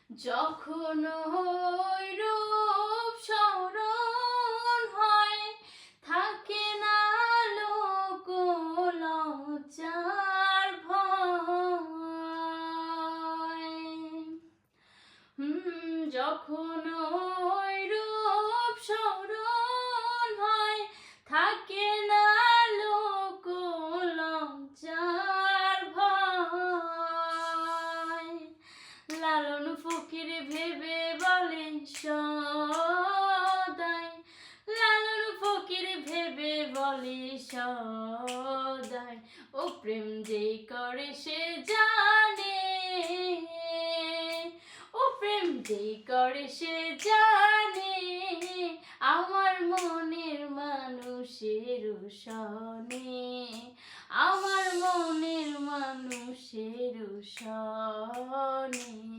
যখন ওই রূপ স্মরণ হয়, থাকে না লোক লজ্জার ভয়। যখন ওই রূপ স্মরণ হয়, থাকে না লোক লজ্জার ভয়। লালন ফকির ভেবে বলে সদাই, লালন ফকির ভেবে বলে সদাই, ও প্রেম যে করে সে জানে, ও প্রেম যে করে সে জানে, আমার মনের মানুষের সনে, আমার মনের মানুষের সনে।